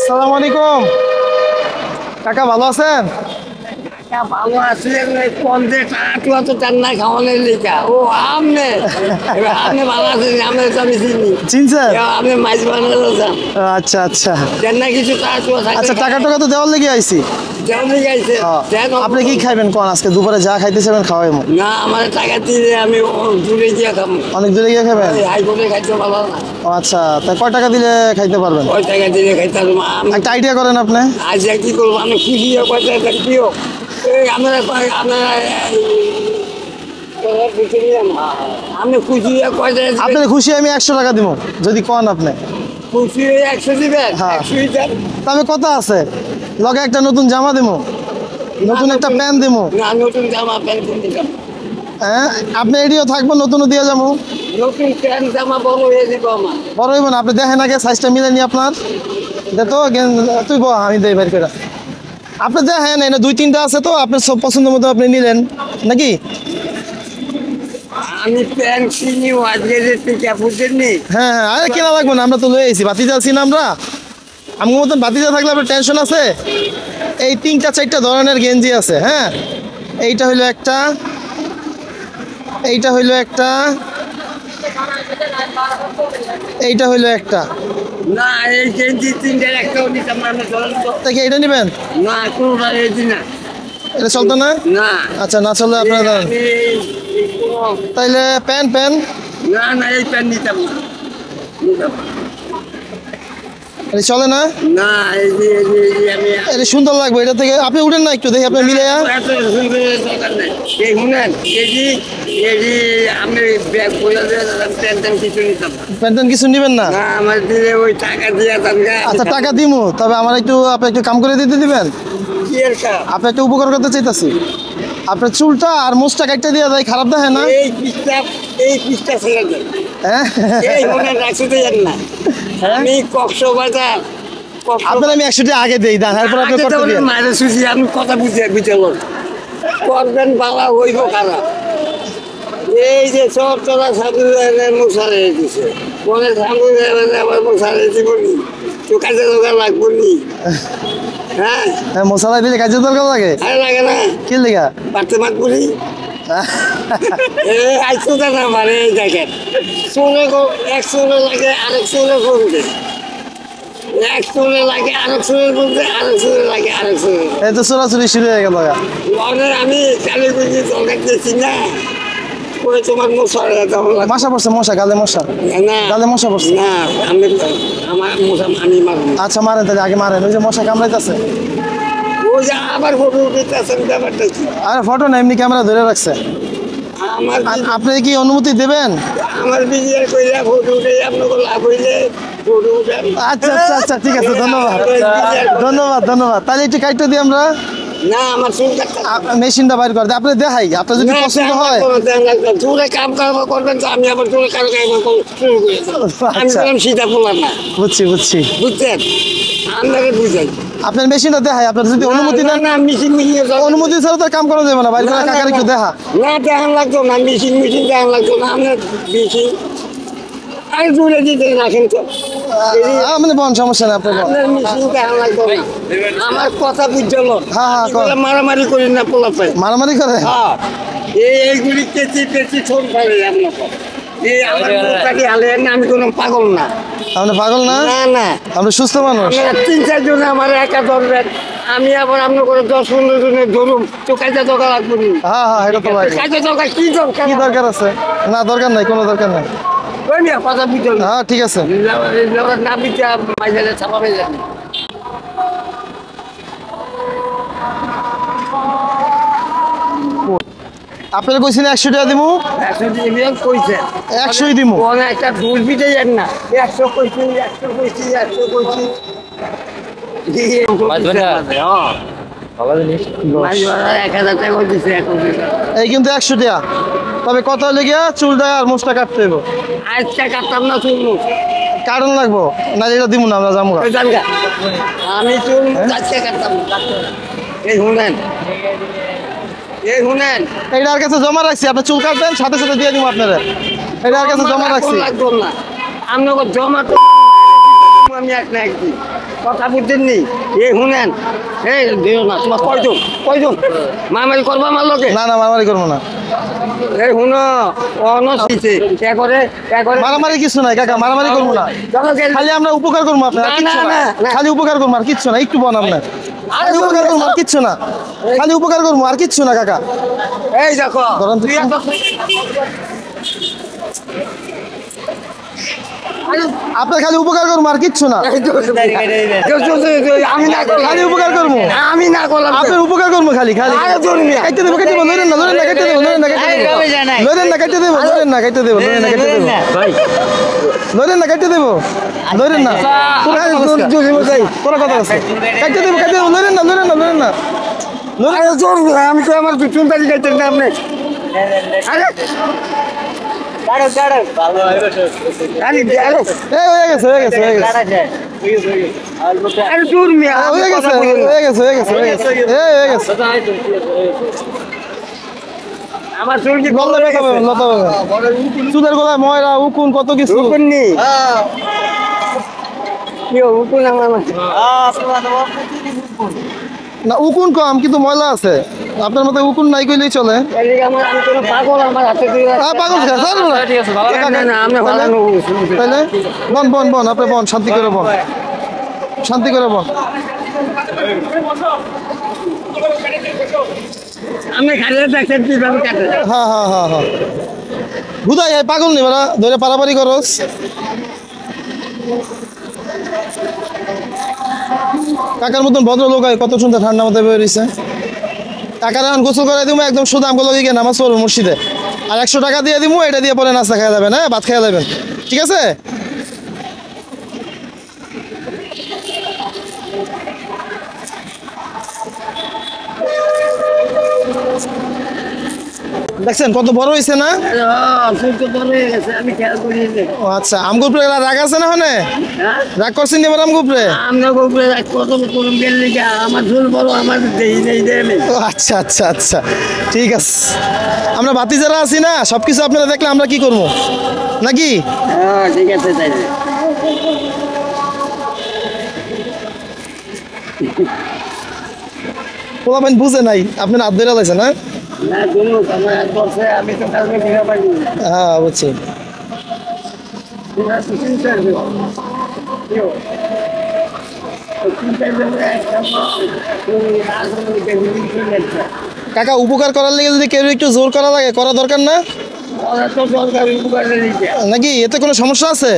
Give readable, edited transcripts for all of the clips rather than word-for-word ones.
আসসালামু আলাইকুম কাকা, ভালো আছেন? ভালো আছে খাওয়ানোর লিখা ও আমনে আপনি ভালো আছেন, আমরা আমি চিনি চিনছেন? আপনি মাছ বানানো আচ্ছা আচ্ছা না কিছু আচ্ছা, টাকা টাকা তো দেওয়ার লেগে আইছি। আপনি কি খাইবেন কোন? আজকে দুপুরে যা খাইতেছেন খাওয়াইমু না, আমার টাকা দিয়ে আমি দূরে গিয়ে খাবো। অনেক দূরে গিয়ে খাবেন? হাইকোর্টে খাইতে ভালো না। আচ্ছা, তা কয় টাকা দিলে খাইতে পারবেন? ওই টাকা দিয়ে খাইতে পারবো। একটা আইডিয়া করেন আপনি। আজ কি করবো আমি? খুশি কয় টাকা দিও আপনারা আপনারা আমি খুশি কয় টাকা? আপনার খুশি আমি 100 টাকা দিব যদি কোন আপনি খুশি 100 দিবেন। হ্যাঁ, তবে কথা আছে, লগে একটা নতুন জামা দেবো, নতুন একটা প্যান্ট দেবো। না, নতুন জামা প্যান্ট দিতাম। হ্যাঁ, আপনি এডিও থাকবো, নতুনও দিয়ে যাবো। নতুন প্যান্ট জামা বড় হয়ে দিব আমার। বড় হইব না? আপনি দেখেন আগে সাইজটা মিলে নি আপনার। দে তো তুই বল, আমি দেই বের করে। আপনি দেখেন, এনে 2-3টা আছে তো, আপনার সব পছন্দ মতো আপনি নিলেন নাকি? আমি প্যান্ট কিনি আজকে থেকে বুঝেননি। হ্যাঁ হ্যাঁ, আরে কেনা লাগবো না, আমরা তো লয়ে আইছি। বাতিজা আছি না আমরা? আমার মতন বাতিজা থাকলে আপনার টেনশন আছে? এই 3-4টা ধরনের গেঞ্জি আছে। হ্যাঁ, এইটা হইলো একটা, এইটা হইলো একটা, এইটা হইলো একটা। না, এই গেঞ্জি 3টার একটাও নিতাম না। তাকে এইটা নেবেন না, কোনোটা এই না, এটা চলতো না? না। আচ্ছা, না চললে আপনারা তাইলে প্যান্ট প্যান্ট না না, এই প্যান্ট নিতাম না, নিতাম না। এটা চলে না? না, এই যে আমি এটা সুন্দর লাগবে, এটা থেকে আপনি উঠেন না একটু, দেখি আপনি মিলে। এত সুন্দর দরকার নেই। এই শুনেন, এই যে আমি ব্যাগ পয়সা দিয়ে প্যান্ট কিছু নিতাম না। প্যান্ট কিছু নেবেন না? না, আমার দিলে ওই টাকা দিয়ে আচ্ছা, টাকা দিমু, তবে আমার একটু আপনি একটু কাম করে দিতে দিবেন। কি এর কাজ? আপনি একটা উপকার করতে চাইতাছি। আপনার চুলটা আর মোচটা কাটতে দিয়ে যায়, খারাপ দেখে না? এই পিসটা ছেড়ে দেন। হ্যাঁ, এই মনে রাখতে যান না। আমি কক্সবাজার আপনার আমি 100 টাকা আগে দেই, দেন এরপর আপনি করতে দিন। মাঝে সুজি আমি কথা বুঝে করবেন, বালা হইব খারাপ। এই যে সব তোরা সাধু মশারে দিছে, পরে সাধু আবার মশারে দিবনি, তো কাজে দোকান লাগবো নি। হ্যাঁ হ্যাঁ, মশলা দিলে কাজের দরকার লাগে। ভালো লাগে না? কি লেগা? পারতে মাত বলি আইসো না আমার। এই দেখেন, চলে এক চলে লাগে, আরেক চলে করবে, এক চলে লাগে, আরেক চলে বলতে, আরেক চলে লাগে, আরেক চলে। এই তো চোরাচুরি শুরু হয়ে গেল। আমি কালি বুঝি দরকার দিয়েছি না, ওই তোমার মশা মশা পড়ছে, মশা গালে মশা, না গালে মশা পড়ছে। না, আমি আমার মশা আমি মারব। আচ্ছা, মারেন তাহলে, আগে মারেন। ওই যে মশা কামড়াইতেছে, ওই যে আবার ফটো উঠেছেন, ব্যাপারটা কি? আরে ফটো না, এমনি ক্যামেরা ধরে রাখছে। আমার আপনি কি অনুমতি দেবেন? আমার বিজিআর কইরা ফটো উঠে আপনাকে লাভ হইলে ফটো উঠেন। আচ্ছা আচ্ছা আচ্ছা, ঠিক আছে, ধন্যবাদ ধন্যবাদ ধন্যবাদ। তাহলে একটু কাটতে দিই আমরা। না, আমার চুল কাটতে মেশিনটা বাইর করে আপনি দেখাই, আপনার যদি পছন্দ হয়। চুলে কাম করবেন তো আমি আবার চুলে কাম শুরু করে আমি বললাম সীতা পোলার না। বুঝছি বুঝছি, বুঝছেন? আপনাকে বুঝাই, আপনার মেশিনটা দেখাই, আপনার যদি অনুমতি দেন। না, মেশিন অনুমতি ছাড়া তো কাম করা যাবে না, বাইরে কাকার একটু দেখা। না, দেখান লাগতো না, মেশিন দেখান লাগতো না। আপনার মেশিন আমি জুড়ে দিতে রাখেন তো, মানে বন সমস্যা নেই, আপনার আপনার মেশিন দেখান লাগতো না। আমার কথা বুঝল। হ্যাঁ হ্যাঁ, মারামারি করি না, পোলা পাই মারামারি করে। হ্যাঁ, এইগুলি পেঁচি ছোট পারে আপনার। এই আমার মুখটাকে হালেন না, আমি কোনো পাগল না। আপনি পাগল না? না না, আপনি সুস্থ মানুষ। 3-4 জনে আমার একা ধরবেন, আমি আবার আপনার করে 10-15 জনের ধরুন, তো কাজে দরকার লাগবে না। হ্যাঁ হ্যাঁ, এটা তো ভাই, কাজে দরকার কি দরকার? কি দরকার আছে? না, দরকার নাই, কোনো দরকার নাই। ওই নিয়ে কথা বুঝল। হ্যাঁ, ঠিক আছে। না বিচা মাইজালে ছাপাবে যাবে। আপনার কইছেন 100 টাকা দিমু, 100ই দিমু। একটা ভুল পিঠে যান না, 100 কইছি, 100 কইছি, 100 কইছি। এই কিন্তু 100 টাকা, তবে কথা লেগে চুলটা আর মোচটা কাটতে হইব। আজকে কাটতাম না চুল, কারণ লাগবো না, এটা দিব না, আমরা যাবো। আমি চুল আজকে কাটতাম। এই শুনেন, এই শুনেন, এইটার কাছে জমা রাখছি, আপনি চুল কাটবেন সাথে সাথে দিয়ে দিব আপনারা। এটার কাছে জমা রাখছি। লাগতো না, আপনাকে জমা আমি এক না একদিন কথা বুঝছেন নি এই শুনেন এই দিও না তোমার কয়জন মারামারি করবা আমার লোকে না না মারামারি করবো না। এই শুনো অনসিছে করে মারামারি কিছু নাই কাকা, মারামারি করবো না। খালি আমরা উপকার করবো আপনার, আর কিচ্ছু না। খালি উপকার করবো আর কিচ্ছু না, একটু বন আপনার। খালি উপকার করবো আর কিচ্ছু না, খালি উপকার করবো আর কিচ্ছু না কাকা। এই দেখো ধরেন তো। আপনার খালি উপকার করবো আর কিচ্ছু না, আমি না করলাম খালি উপকার করবো। আমি না করলাম আপনার উপকার করবো খালি খালি। কাটতে দেবো কেটে দেবো, ধরেন না ধরেন না কেটে দেবো, ধরেন না কেটে দেবো, ধরেন না কেটে দেবো, ধরেন না কেটে দেবো, ধরেন না কেটে দেবো, ধরেন না কেটে দেবো, ধরেন না। তোরা কথা আছে, কেটে দেবো কেটে দেবো, ধরেন না ধরেন না ধরেন না। আমি তো আমার চুনতারি গাইতেন না আপনি এই হয়ে গেছে হয়ে গেছে হয়ে গেছে আরে দূর মিয়া হয়ে গেছে হয়ে গেছে হয়ে গেছে হয়ে গেছে হয়ে গেছে। আমার চুল কি লতা পাবে, লতা পাবে। চুলের গলায় ময়রা উকুন কত কিছু। উকুননি কি উকুন আমার না উকুন কম কিন্তু ময়লা আছে, আপনার মতো উকুন নাই কইলেই চলে। এদিকে আমার আমি কোনো পাগল আমার হাতে দিয়ে পাগল খা, ছাড়বো না। না না আমি ভালো তাহলে বন বন বন, আপনি বন, শান্তি করে বন, শান্তি করে বন। আমি খালি দেখেন কিভাবে কাটে হ্যাঁ হ্যাঁ হ্যাঁ হ্যাঁ বুঝাই পাগল নি বারা, ধরে পারাপারি করস। কাকার মতন ভদ্রলোক হয় কত সুন্দর ঠান্ডা মাথায় বেরিয়েছে। টাকার এখন গোসল করে দিব একদম শুধু আমগুলো গিয়ে নামাজ পড়বো মসজিদে, আর 100 টাকা দিয়ে দিব, এটা দিয়ে পরে নাস্তা খাওয়া যাবেন, হ্যাঁ ভাত খাওয়া যাবেন, ঠিক আছে? দেখছেন কত বড় হয়েছে না? আমি খেয়াল করি ও আচ্ছা, আমগুপরে রাগ আছে না? হনে রাগ করছেন এবার আমগুপরে? আমার ঝুল বড় আমার ও আচ্ছা আচ্ছা আচ্ছা ঠিক আছে। আমরা বাতি যারা আছি না, সবকিছু আপনারা দেখলে আমরা কি করবো নাকি? ঠিক আছে তাই পোলাপাইন বুঝে নাই, আপনার হাত ধরে লাইছেন। হ্যাঁ আমি তো কালকে ফিরে পাইনি হ্যাঁ বুঝছি। কাকা উপকার করার লেগে যদি কেউ একটু জোর করা লাগে, করা দরকার না নাকি? এতে কোনো সমস্যা আছে?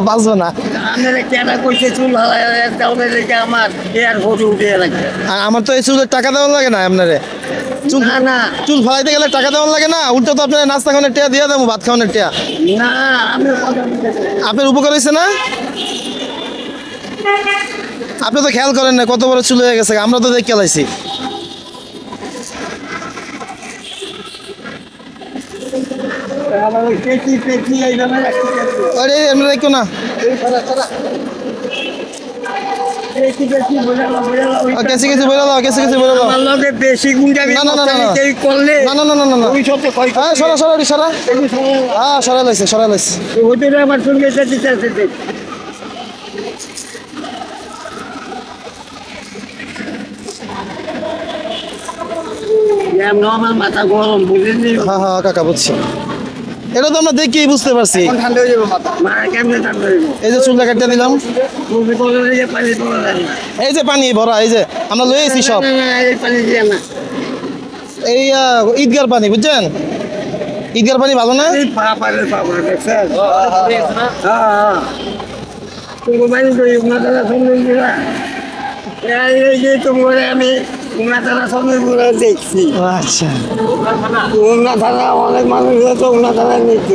বাঁচবো না। আর আমার তো এই চুলের টাকা দেওয়া লাগে না আপনারে। চুল ফালাইতে গেলে টাকা দেওয়া লাগে না, উল্টো তো আপনার নাস্তা খাওয়ানোর টিয়া দিয়ে দেবো, ভাত খাওয়ানোর টিয়া। আপনার উপকার হয়েছে না? আপনি তো খেয়াল করেন না কত বড় চুল হয়ে গেছে, আমরা তো দেখে লাইছি। আরে এমনি দেখো না, কেসি কেসি বলে দাও, কেসি কেসি বলে দাও। বেশি গুন্ডামি না, না, না, না, না। করলে না না না না না না, হ্যাঁ সরা সরা ওটি সরা, হ্যাঁ সরা লাইছে সরা লাইছে। আমার সঙ্গে দিতে আছে আমার মাথা গরম বুঝেছি। হ্যাঁ হ্যাঁ কাকা বুঝছি, এটা তো আমরা দেখেই বুঝতে পারছি। ঠান্ডা হয়ে যাবে মাথা, কেমনে ঠান্ডা হয়ে যাবে? এই যে চুলটা কাটতে দিলাম, পানি এই যে পানি ভরা, এই যে আমরা লয়ে এসি সব, এই পানি দিয়ে না এই ঈদগার পানি, বুঝছেন? ঈদগার পানি ভালো না? এই পাপারে দেখছেন? হ্যাঁ তুমি পানি তো মাথাটা সুন্দর দিলা, এই যে তোমার আমি উনাথানা সুন্দর করে দেখছি। আচ্ছা উনাথানা অনেক মানুষ তো উনাথানা নিত।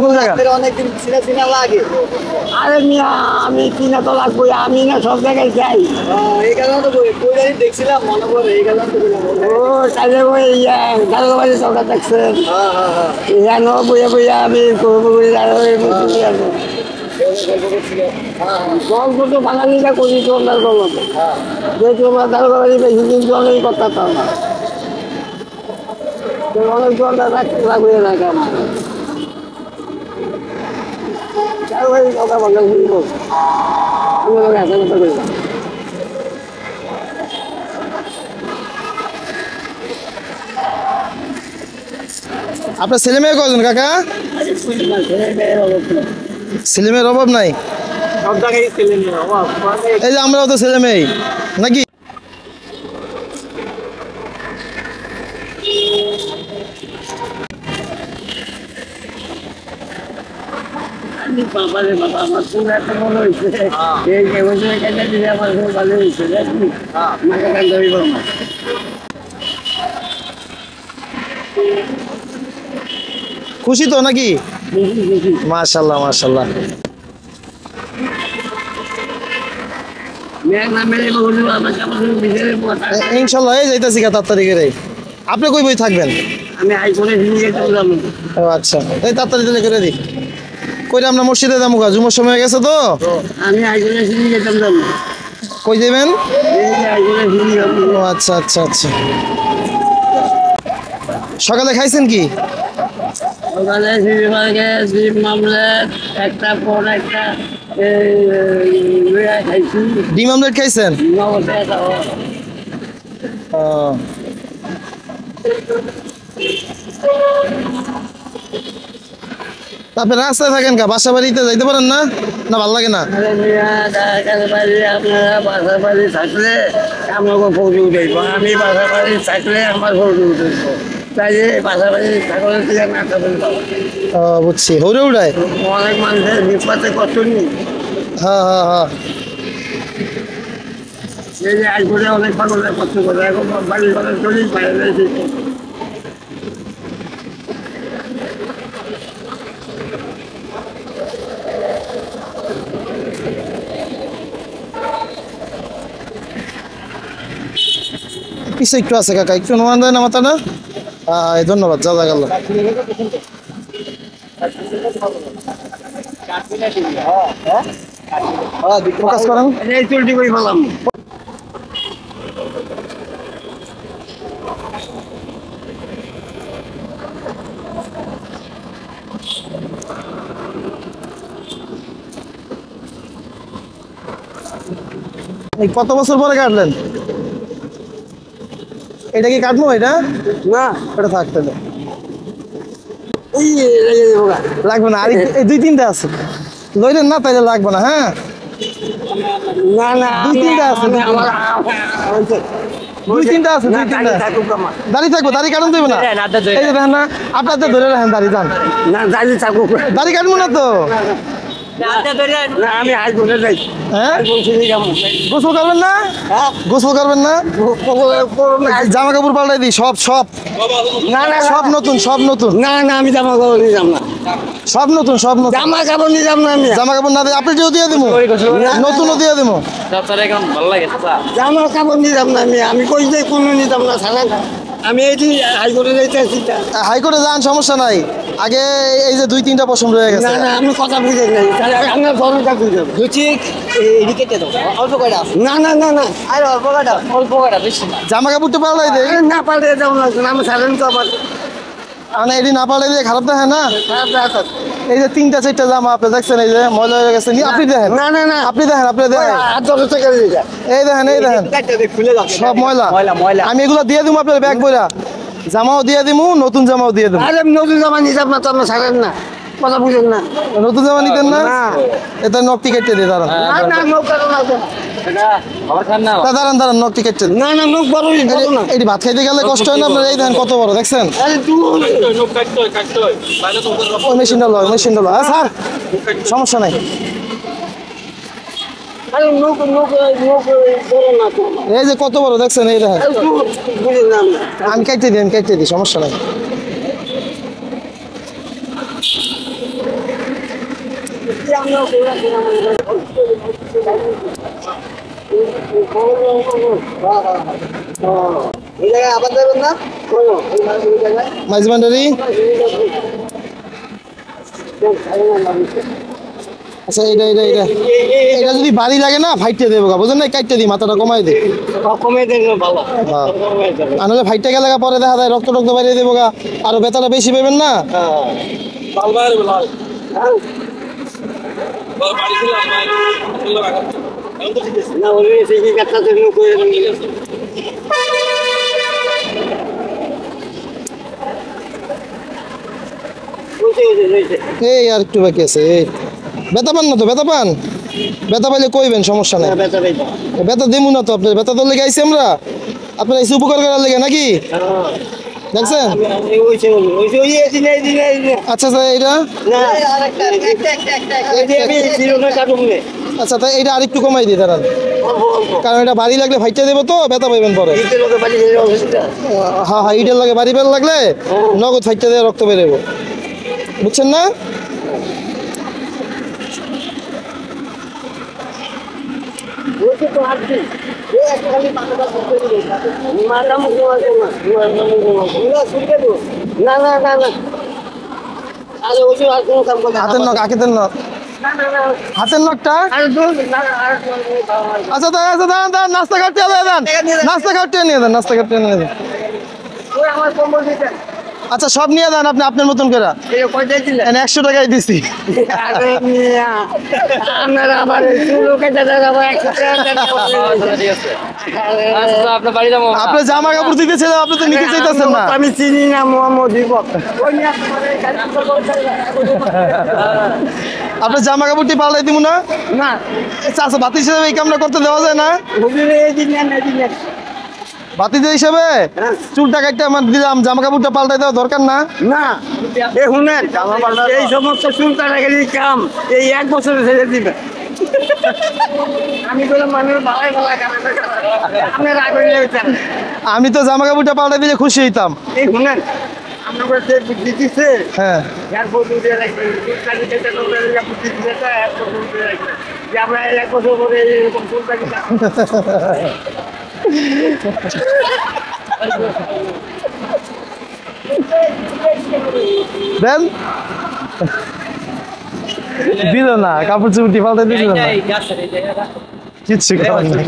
কোন জায়গা? অনেকদিন চিনা লাগে। আরে মিয়া আমি চিনা তো লাগবো, আমি না সব জায়গায় যাই। এই কারণে তো দেখছিলাম মনে পড়ে, এই কারণে ও তাহলে ওই দাদা বাড়ি সরকার দেখছেন, এখানে বইয়া বইয়া আমি গল্প তো বাঙালিরা করি তো ওনার গল্প, যেহেতু আমরা দাদা বাড়ি বেশি দিন তো অনেক কথা না, অনেক জলটা লাগবে না কেমন ওই কথা বলতে বুঝবো আমি ওর হাতে কথা বললাম আপনার ছেলে মেয়ে কজন কাকা? ছেলে মেয়ের অভাব নাই? সব জায়গায় ছেলে মেয়ে অভাব এই যে আমরাও তো ছেলে মেয়ে নাকি? বাবারে বাবা আমার খুব একটা মনে হয়েছে এই বছর কেটে দিলে আমার খুব ভালো হয়েছে দেখি মাকে কান্দা হইব না খুশি তো নাকি? মাশাআল্লাহ মাশাআল্লাহ। মেয়ে না মেরে বলবো আমার কাছে বিজের কথা ইনশাআল্লাহ এই যাইতাছি তাড়াতাড়ি করে। আপনি কই বই থাকবেন? আমি আই করে দিয়ে চললাম ও আচ্ছা এই তাড়াতাড়ি দিলে করে দিই। কইরা আমরা মসজিদে যাবো গা, জুমার সময় গেছে তো। আমি আই করে দিয়ে যেতাম যাব কই যাবেন? এই যে আই করে দিয়ে যাব ও আচ্ছা আচ্ছা আচ্ছা। সকালে খাইছেন কি? সকালে সিনেমাকে ডিম মামলেট একটা পর একটা খাইছি ডিম অমলেট খাইছেন? নবতে ও। আপনি রাস্তায় থাকেন কা, বাসা বাড়িতে যাইতে পারেন না? না ভালো লাগে না? আপনারা বাসা বাড়ি থাকলে আমাকে ফৌজি উঠাইব আমি বাসা বাড়ি থাকলে আমার ফৌজি উঠাইব তাই যে বাসা বাড়ি থাকলে থেকে না থাকবেন ও বুঝছি, হৌরে উড়ায়। অনেক মানুষের বিপদে কষ্ট নেই হ্যাঁ হ্যাঁ হ্যাঁ। এই যে আজ করে অনেক পাগলে কষ্ট করে এখন বাড়ি ঘরে চলেই পারে পিছে একটু আছে কাকা, একটু অনুমান দেয় না মাথাটা? ধন্যবাদ, জাযাকাল্লাহ। ফোকাস করেন। এই চুলটি করে ফেলাম এই কত বছর পরে কাটলেন? এটা কি কাটবো? এটা না এটা থাকতে এই লেগে দেবো গা। লাগবে না, আর এই দুই তিনটা আছে, লইলেন না তাইলে লাগবে না। হ্যাঁ না না দুই তিনটা আছে, দুই তিনটা আছে, দুই তিনটা দাড়ি থাকবো, দাড়ি কাটুন দেবো না। এই যে দেখেন না, আপনাদের ধরে রাখেন দাড়ি, যান না দাঁড়িয়ে থাকুক দাড়ি কাটবো না তো। না আমি আজ বলে যাই হ্যাঁ বলছি কেমন গোসল করবেন না? গোসল করবেন না? জামা কাপড় পাল্টাই দিই সব সব, না না সব নতুন, সব নতুন, না না আমি জামা কাপড় নিয়ে যাম না সব নতুন, সব নতুন। জামা কাপড় নিয়ে যাম না আমি জামা কাপড় না দিয়ে আপনি যেও দিয়ে দিব, নতুনও দিয়ে দিব। জামা কাপড় নিয়ে যাম না আমি কই যে কোনো নিতাম না সারা আমি এই হাইকোর্টে যাইতেছি হাইকোর্টে যান, সমস্যা নাই। আগে এই যে দুই তিনটা পছন্দ হয়ে গেছে। না না আমি কথা বুঝে নাই তাহলে আপনার ফর্মটা বুঝে এদিকে দাও অল্প কয়টা আছে না না না না আর অল্প কয়টা বেশি না জামা কাপড়টা পাল্টাই দেয়, না পাল্টে যাও না আমি সারেন তো আবার মানে এটি না পাল্টাই দিয়ে খারাপ দেখে না। খারাপ রাখা এই যে তিনটা চারটা জামা আপনি দেখছেন, এই যে ময়লা হয়ে গেছে, আপনি দেখেন, না না না আপনি দেখেন, আপনি দেখেন, আর 10 টাকা দিয়ে যা এই দেখেন, এই দেখেন, খুলে দাও সব ময়লা। ময়লা ময়লা আমি এগুলো দিয়ে দিব আপনার ব্যাগ বইরা, জামাও দিয়ে দিব, নতুন জামাও দিয়ে দেবো। আরে আমি নতুন জামা নিয়ে যাব না তো আপনি সারেন না কথা বুঝেন না নতুন জামা নিতেন না? না। এটা নকটি কেটে দিয়ে দাঁড়ান, না না মুখ করো না তো। খাবার খান না দাঁড়ান দাঁড়ান, নকটি কেটে দিন। না না মুখ বড়ই বড় না এটি ভাত খাইতে গেলে কষ্ট হয় না আপনার? এই দেখেন কত বড়, দেখছেন? আরে তুই ওই মেশিনটা লো, মেশিনটা লো। স্যার সমস্যা নাই, আরে মুখ মুখ মুখ বড় না তো এই যে কত বড় দেখছেন, এই দেখেন। আরে তুই বুঝেন না আমি কেটে দিই, আমি কেটে দিই, সমস্যা নাই। এই জায়গায় আবার যাবেন না মাইজবান্ডারি। আচ্ছা এইটা এইটা এইটা এটা যদি বাড়ি লাগে না ফাইটে দেবো গা, বুঝলেন না? কাটতে দিই, মাথাটা কমাই দিই। কমে দেন ভালো হ্যাঁ, আর নাহলে ফাইটটা গেলে পরে দেখা যায় রক্ত টক্ত বাইরে দেবো গা, আরো ব্যথাটা বেশি পাবেন না। হ্যাঁ না ওরে সেই কাটটা থেকে করে এই আর একটু বাকি আছে। এই ব্যথা পান না তো? ব্যথা পান? ব্যথা পাইলে কইবেন, সমস্যা নাই। ব্যথা দেবো না তো আপনার, ব্যথা তো লেগে আইছি আমরা, আপনার এসে উপকার করার লেগে নাকি? দেখছেন? আচ্ছা আচ্ছা, এইটা আচ্ছা, তাই এইটা আরেকটু কমাই দিই দাঁড়ান, কারণ এটা বাড়ি লাগলে ফাইটটা দেবো তো ব্যথা পাইবেন পরে। হ্যাঁ হ্যাঁ, ইটের লাগে বাড়ি বের লাগলে নগদ ফাইটটা দিয়ে রক্ত বেরোবো, বুঝছেন না? না না না না আরে ওই আর কোনো কাম করে হাতের নখ, আঁকিতের নখ, হাতের নখটা। আচ্ছা দাঁড়ান, আচ্ছা দাঁড়ান দাঁড়ান, নাস্তা কাটতে দেন, নাস্তা কাটতে নিয়ে দেন, নাস্তা কাটতে নিয়ে দেন। আচ্ছা সব নিয়ে দেন আপনি আপনার মতন করে। 100 টাকাই দিছি। আপনার জামা কাপড় দিতেছিলেন, আপনি তো নিতে চাইতেছেন না। আমি চিনি না মোহাম্মদ আপনার জামা কাপড়টি পাল্টাই দিব না? না আচ্ছা বাতি হিসেবে এই কামটা করতে দেওয়া যায় না? বাতিজা হিসেবে চুলটা কাটতে আমার দিলাম, জামা কাপড়টা পাল্টাই দেওয়া দরকার না? না এ শুনেন, এই সমস্ত চুল কাটাকাটি কাম এই 1 বছরে ছেড়ে দিবে। আমি বললাম মানুষ ভালাই ভালাই আপনার আগে আমি তো জামা কাপড়টা পাল্টাই দিলে খুশি হইতাম। এই শুনেন আপনার কাছে বুদ্ধি দিচ্ছে, হ্যাঁ এর বদলে দিয়ে রাখবেন চুল কাটাতে বুদ্ধি দিচ্ছে, এর বদলে দিয়ে রাখবেন যে আমরা 1 বছর পরে এরকম চুল কাটি দেন দিল না, কাপড় চুপড়ি পাল্টাই দিল না, কিচ্ছু করার নেই।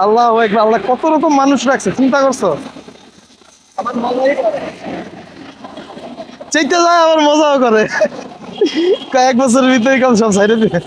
আল্লাহ আকবার, আল্লাহ কত রকম মানুষ রাখছে, চিন্তা করছো? চাইতে যায় আবার মজাও করে, 1 বছরের ভিতরে কাম সব সাইডে দিবে।